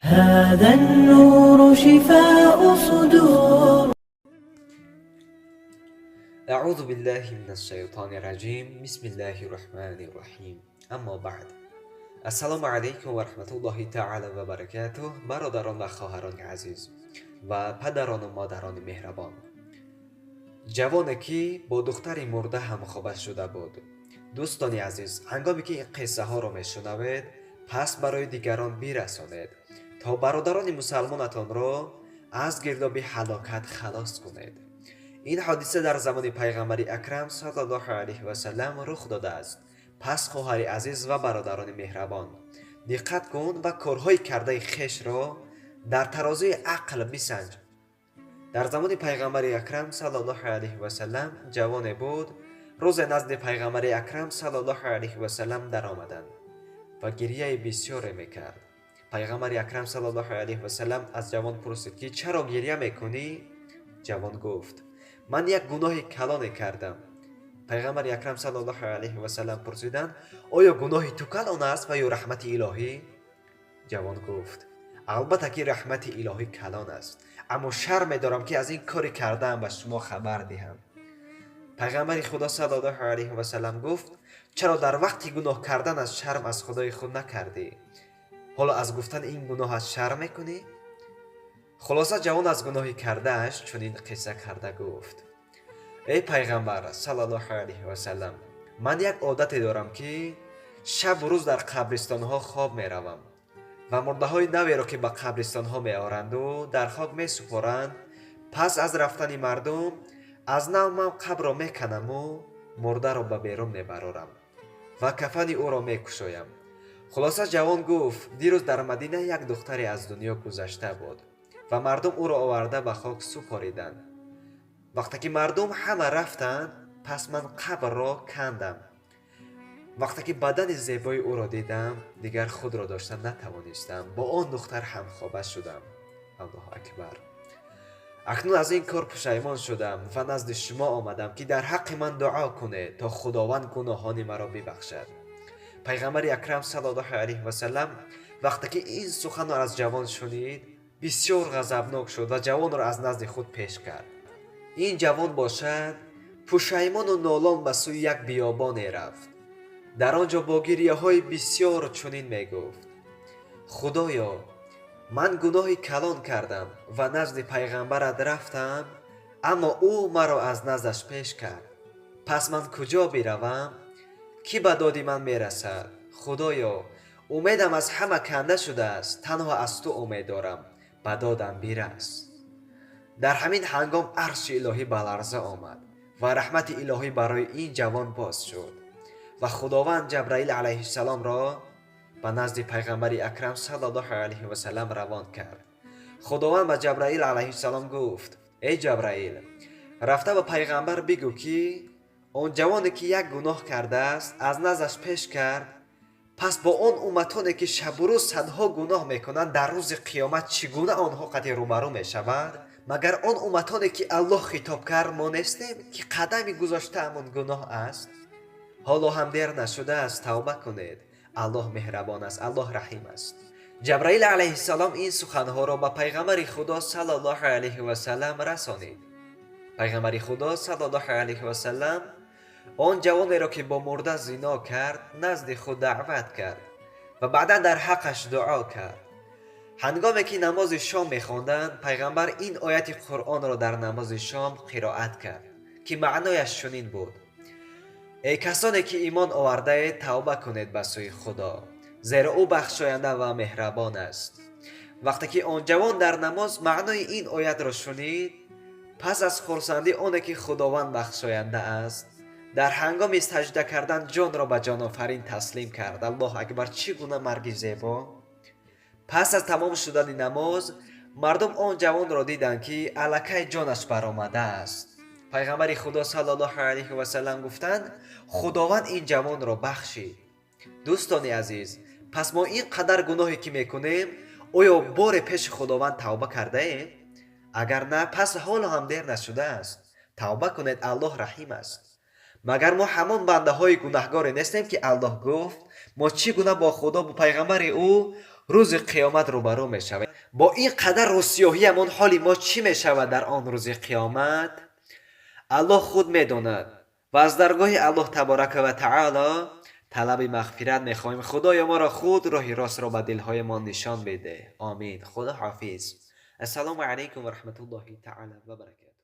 هذا النور شفاء صدور. أعوذ بالله من الشیطان الرجیم. بسم الله الرحمن الرحیم. اما بعد، السلام علیکم و رحمت الله تعالی و برکاته. برادران و خواهران عزیز و پدران و مادران مهربان، جوانی که با دختری مرده همخوابه شده بود. دوستان عزیز، هنگامی که این قصه ها را میشنوید، پس برای دیگران برسانید تا برادران مسلمانتان را از گرداب هلاکت خلاص کنید. این حادثه در زمان پیغمبر اکرم صلی الله علیه و سلم رخ داده است. پس خواهر عزیز و برادران مهربان، دقت کن و کارهای کرده خویش را در ترازوی عقل بسنج. در زمان پیغمبر اکرم صلی الله علیه و سلم جوان بود. روز نزد پیغمبر اکرم صلی الله علیه و سلم در آمدند و گریه بسیار میکرد. پیغمبر اکرم صلی الله علیه و سلم از جوان پرسید که چرا گریه میکنی؟ جوان گفت من یک گناه کلان کردم. پیغمبر اکرم صلی الله علیه و سلم پرسیدند آیا گناه تو کلان است و یا رحمت الهی؟ جوان گفت البته که رحمت الهی کلان است، اما شرم دارم که از این کاری کردم و شما خبر دهم. پیغمبر خدا صلی الله علیه و سلم گفت چرا در وقتی گناه کردن از شرم از خدای خود نکردی؟ حالا از گفتن این گناه از شرم میکنی؟ خلاصه جوان از گناهی کردهش چنین قصه کرده گفت ای پیغمبر صلی الله علیه و سلم، من یک عادتی دارم که شب و روز در قبرستان ها خواب می روم و مرده های نوی را که به قبرستان ها می آورند و در خاک می سپارند. پس از رفتن مردم از نو من قبر را می کنم و مرده را به بیرون می برارم و کفن او را می کشایم. خلاصه جوان گفت دیروز در مدینه یک دختری از دنیا گذشته بود و مردم او را آورده به خاک سپاریدند. وقتی که مردم همه رفتند، پس من قبر را کندم. وقتی که بدن زیبای او را دیدم، دیگر خود را داشتن نتوانستم، با آن دختر همخوابه شدم. الله اکبر. اکنون از این کار پشیمان شدم و نزد شما آمدم که در حق من دعا کنید تا خداوند گناهان مرا ببخشد. پیغمبر اکرم صلی الله علیه و سلم وقتی که این سخن را از جوان شنید، بسیار غضبناک شد و جوان را از نزد خود پیش کرد. این جوان باشد پشیمان و نالان به سوی یک بیابانی رفت. در آنجا با گریه های بسیار چنین می گفت خدایا، من گناهی کلان کردم و نزد پیغمبرت رفتم، اما او مرا از نزدش پیش کرد. پس من کجا بروم؟ کی به داد من می رسد؟ خدایا، امیدم از همه کنده شده است، تنها از تو امید دارم، به دادم برس. در همین هنگام عرش الهی به لرزه آمد و رحمت الهی برای این جوان باز شد و خداوند جبرائیل علیه السلام را به نزد پیغمبر اکرم صلی الله علیه و سلم روان کرد. خداوند به جبرائیل علیه السلام گفت ای جبرائیل، رفته به پیغمبر بگو که آن جوانی که یک گناه کرده است از نزدش پیش کرد، پس با آن امتانی که شب و روز صدها گناه میکنند در روز قیامت چگونه آنها قد روبرو میشوند؟ مگر آن امتانی که الله خطاب کرد ما نیستیم که قدمی گذاشته امان گناه است؟ حالا هم دیر نشده است، توبه کنید. الله مهربان است، الله رحیم است. جبرائیل علیه السلام این سخنها را به پیغمبر خدا صلی الله علیه و سلم رسانید. پیغمبر خدا صلی الله علیه و سلم آن جوانی را که با مرده زنا کرد نزد خود دعوت کرد و بعدا در حقش دعا کرد. هنگامی که نماز شام می‌خواندند، پیغمبر این آیت قرآن را در نماز شام قرائت کرد که معنایش چنین بود ای کسانی که ایمان آورده اید، توبه کنید به سوی خدا، زیرا او بخشاینده و مهربان است. وقتی که آن جوان در نماز معنای این آیت را شنید، پس از خرسندی آن که خداوند بخشاینده است، در هنگام سجده کردن جان را به جان آفرین تسلیم کرد. الله اکبر، چگونه مرگ زیبا! پس از تمام شدن نماز مردم آن جوان را دیدند که الکی جانش برآمده است. پیغمبر خدا صلی الله علیه و سلم گفتند خداوند این جوان را بخشید. دوستان عزیز، پس ما این قدر گناهی که میکنیم، آیا بار پیش خداوند توبه کرده ایم؟ اگر نه، پس حال هم دیر نشده است. توبه کنید، الله رحیم است. مگر ما همان بنده های گناهگار نیستیم که الله گفت ما چگونه با خدا و پیغمبر او روز قیامت روبرو می شود. با این قدر روسیاهیمون حال ما چی می شود در آن روز قیامت؟ الله خود می داند و از درگاه الله تبارک و تعالی طلب مغفرت می خواهیم. خدایا ما را خود راه راست را به دلهای ما نشان بده. آمین. خدا حافظ. السلام علیکم و رحمت الله تعالی و برکاته.